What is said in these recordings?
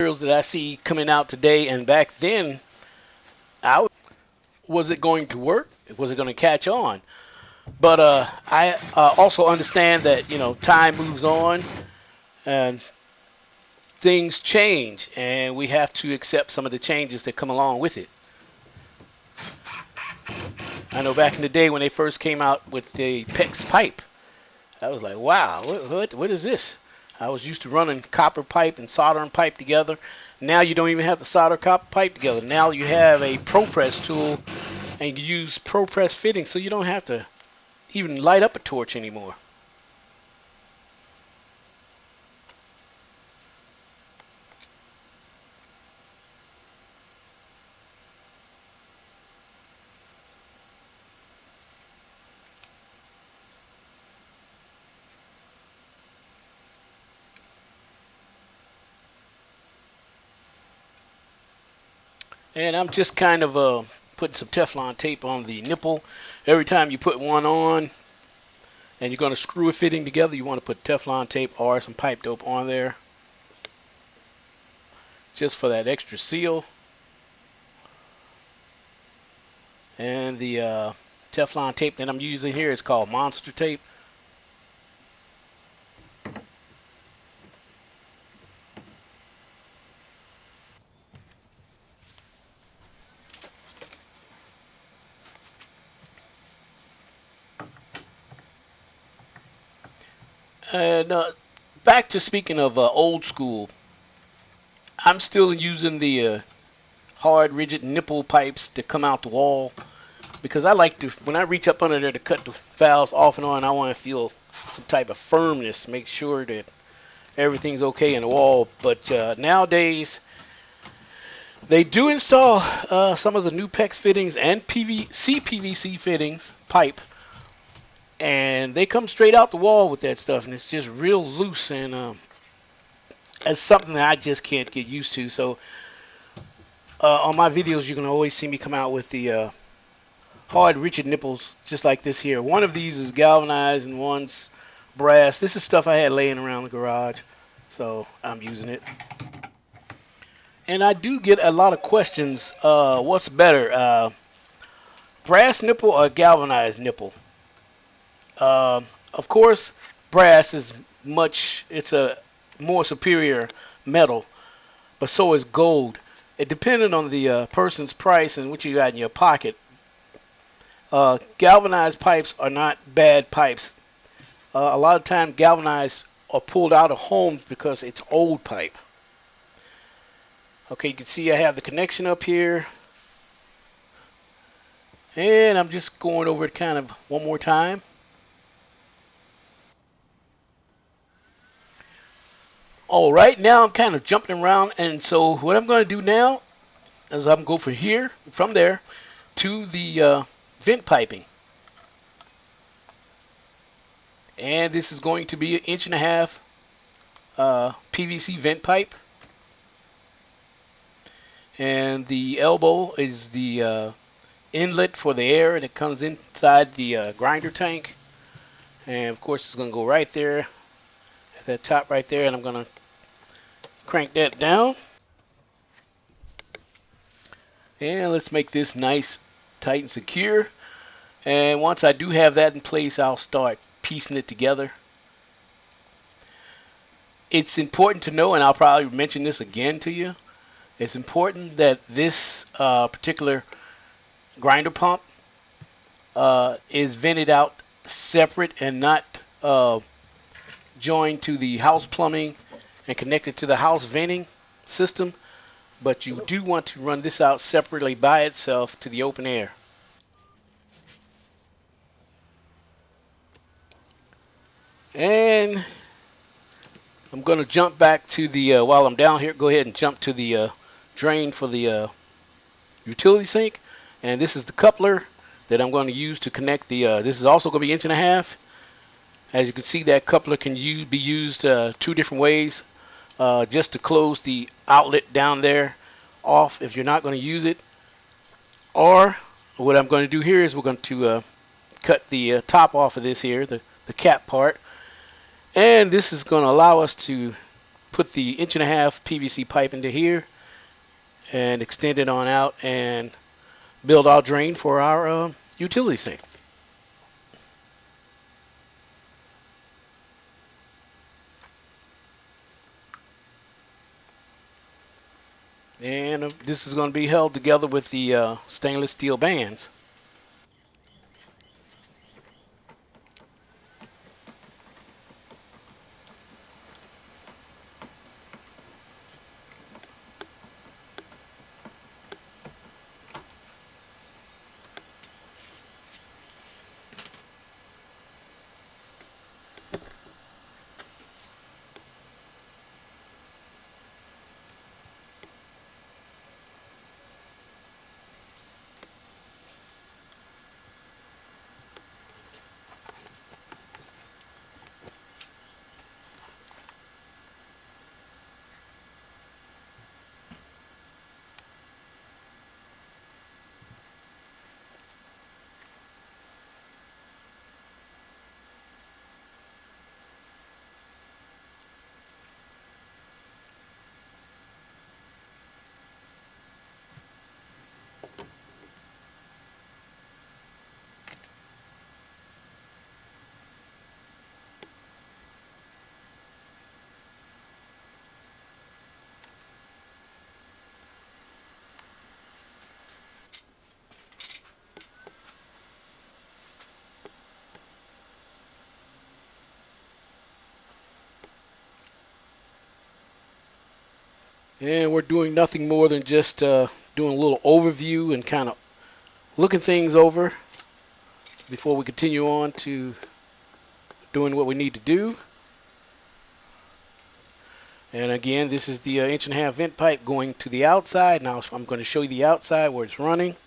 materials that I see coming out today and back then, was it going to work? Was it going to catch on? But I also understand that time moves on and things change, and we have to accept some of the changes that come along with it. I know back in the day when they first came out with the PEX pipe, I was like, wow, what is this? I was used to running copper pipe and soldering pipe together. Now you don't even have to solder copper pipe together. Now you have a ProPress tool and you use ProPress fittings, so you don't have to even light up a torch anymore. And I'm just kind of putting some Teflon tape on the nipple. Every time you put one on and you're going to screw a fitting together, you want to put Teflon tape or some pipe dope on there just for that extra seal. And the Teflon tape that I'm using here is called Monster tape. And back to speaking of old school, I'm still using the hard, rigid nipple pipes that come out the wall because I like to, when I reach up under there to cut the valves off and on, I want to feel some type of firmness, make sure that everything's okay in the wall. But nowadays, they do install some of the new PEX fittings and PVC fittings, pipe, and they come straight out the wall with that stuff, and it's just real loose, and it's something that I just can't get used to. So on my videos, you can always see me come out with the hard rigid nipples just like this here. One of these is galvanized and one's brass. This is stuff I had laying around the garage, so I'm using it. And I do get a lot of questions, what's better, brass nipple or galvanized nipple? Of course, brass is it's a more superior metal, but so is gold. It depending on the person's price and what you got in your pocket. Galvanized pipes are not bad pipes. A lot of times galvanized are pulled out of homes because it's old pipe. Okay, you can see I have the connection up here. And I'm just going over it kind of one more time. All right, now I'm kind of jumping around, and so what I'm going to do now is I'm going to go from there to the vent piping. And this is going to be an 1.5 inch PVC vent pipe. And the elbow is the inlet for the air that comes inside the grinder tank. And of course it's going to go right there at that top right there, and I'm going to crank that down. And let's make this nice, tight, and secure. And once I do have that in place, I'll start piecing it together. It's important to know, and I'll probably mention this again to you, it's important that this particular grinder pump is vented out separate and not joined to the house plumbing and connected to the house venting system, but you do want to run this out separately by itself to the open air. And I'm going to jump back to the, while I'm down here, go ahead and jump to the drain for the utility sink. And this is the coupler that I'm going to use to connect the, this is also going to be 1.5 inch. As you can see, that coupler can be used two different ways. Just to close the outlet down there off if you're not going to use it. Or what I'm going to do here is we're going to cut the top off of this here, the cap part. And this is going to allow us to put the 1.5 inch PVC pipe into here and extend it on out and build our drain for our utility sink. And this is going to be held together with the stainless steel bands. And we're doing nothing more than just doing a little overview and kind of looking things over before we continue on to doing what we need to do. And again, this is the 1.5 inch vent pipe going to the outside. Now I'm going to show you the outside where it's running.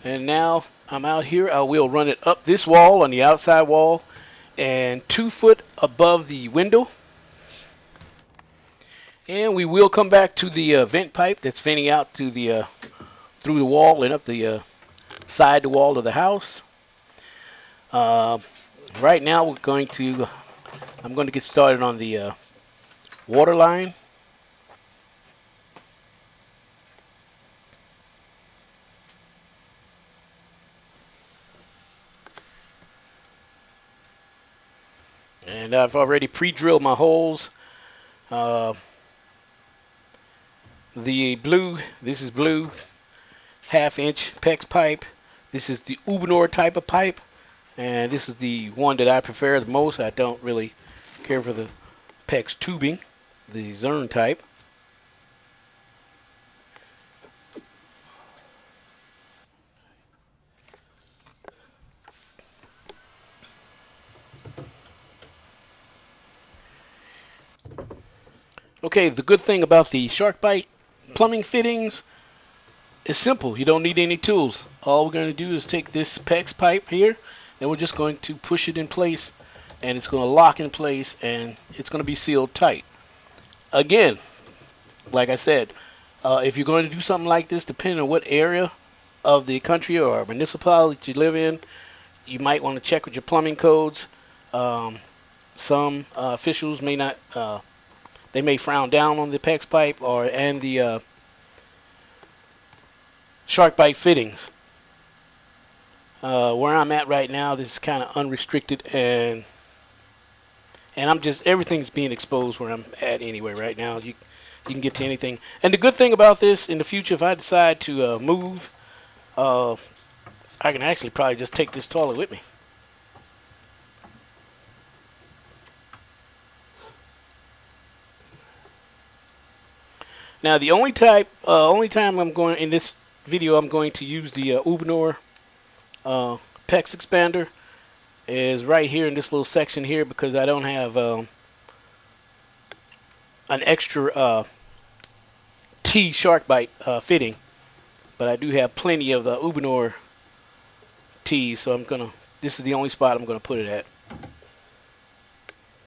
And now I'm out here. I will run it up this wall on the outside wall and 2 foot above the window. And we will come back to the vent pipe that's venting out to the through the wall and up the side wall of the house. Right now I'm going to get started on the water line. And I've already pre-drilled my holes. This is blue 1/2 inch PEX pipe. This is the Ubenor type of pipe. And this is the one that I prefer the most. I don't really care for the PEX tubing, the Zern type. Okay, the good thing about the SharkBite plumbing fittings is simple. You don't need any tools. All we're going to do is take this PEX pipe here, and we're just going to push it in place, and it's going to lock in place, and it's going to be sealed tight. Again, like I said, if you're going to do something like this, depending on what area of the country or municipality you live in, you might want to check with your plumbing codes. Some officials may not. They may frown down on the PEX pipe and the SharkBite fittings. Where I'm at right now, this is kind of unrestricted, and everything's being exposed where I'm at anyway right now. You can get to anything. And the good thing about this, in the future, if I decide to move, I can actually probably just take this toilet with me. Now the only time I'm going in this video I'm going to use the Ubenor PEX expander is right here in this little section here, because I don't have an extra T SharkBite fitting, but I do have plenty of the Ubenor T's, so I'm gonna this is the only spot I'm going to put it at.